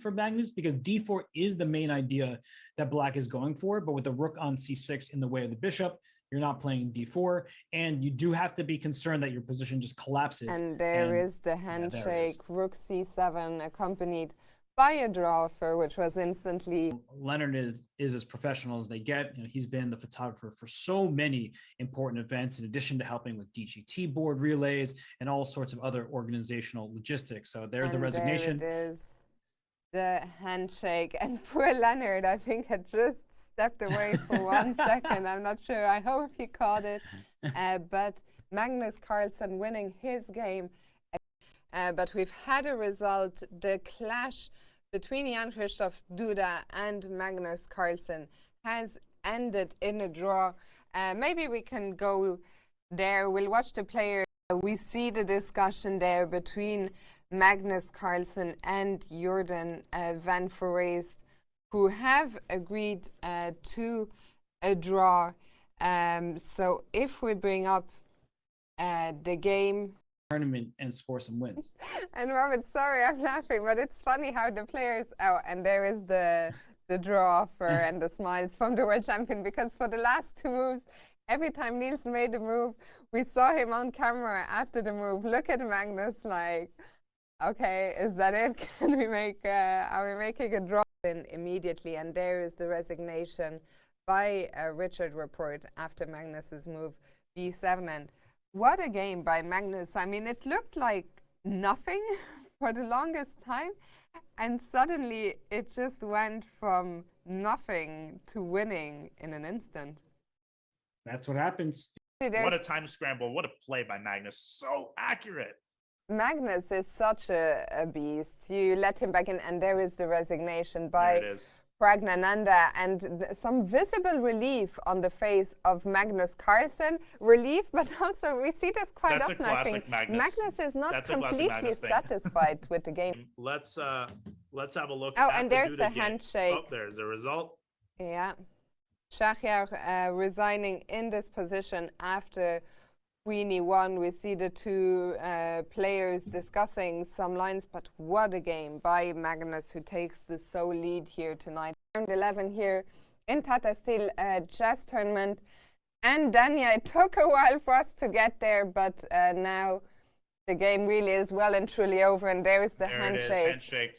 for Magnus, because d4 is the main idea that black is going for, but with the rook on c6 in the way of the bishop, you're not playing d4, and you do have to be concerned that your position just collapses. And there is the handshake, rook c7, accompanied by a draw offer, which was instantly... Leonard is as professional as they get. You know, he's been the photographer for so many important events, in addition to helping with DGT board relays and all sorts of other organizational logistics. So there's the resignation. There it is, the handshake. And poor Leonard, I think, had just stepped away for 1 second. I'm not sure. I hope he caught it. But Magnus Carlsen winning his game. But we've had a result, the clash between Jan-Christoph Duda and Magnus Carlsen has ended in a draw. Maybe we can go there. We'll watch the players. We see the discussion there between Magnus Carlsen and Jordan van Foreest, who have agreed to a draw. So if we bring up the game tournament and score some wins. And Robert, sorry, I'm laughing, but it's funny how the players... Oh, and there is the draw offer and the smiles from the world champion, because for the last 2 moves, every time Niels made a move, we saw him on camera after the move look at Magnus like, okay, is that it? Can we make, are we making a draw? Immediately, and there is the resignation by Richard Report after Magnus's move b7. And what a game by Magnus. I mean, it looked like nothing for the longest time, and suddenly it just went from nothing to winning in an instant. That's what happens. What a time scramble. What a play by Magnus. So accurate. Magnus is such a beast. You let him back in, and there is the resignation by Pragnananda, and some visible relief on the face of Magnus Carlsen. Relief, but also we see this quite often, I think. Magnus is not completely satisfied with the game. Let's have a look. Oh, and there's the handshake. Oh, there's the result. Yeah. Shahryar resigning in this position after Queenie won. We see the 2 players discussing some lines, but what a game by Magnus, who takes the sole lead here tonight. Round 11 here in Tata Steel chess tournament. And Dania, it took a while for us to get there, but now the game really is well and truly over, and there is the handshake. It is, handshake.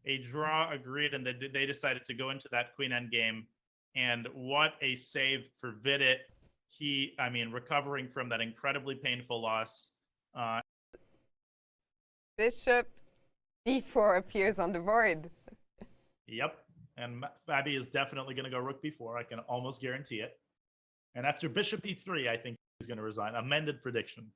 A draw agreed, and they decided to go into that queen end game. And what a save for Vidit. I mean, recovering from that incredibly painful loss. Bishop d4 appears on the board. Yep. And Fabi is definitely going to go rook b4. I can almost guarantee it. And after bishop e3, I think he's going to resign. Amended prediction.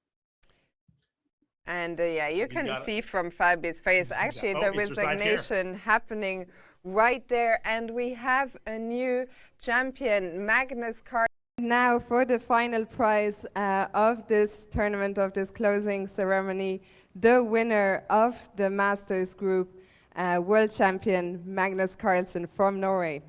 And yeah, you can see from Fabi's face, actually, the resignation happening right there. And we have a new champion, Magnus Carlsen. Now for the final prize of this tournament, of this closing ceremony, the winner of the Masters Group, world champion Magnus Carlsen from Norway.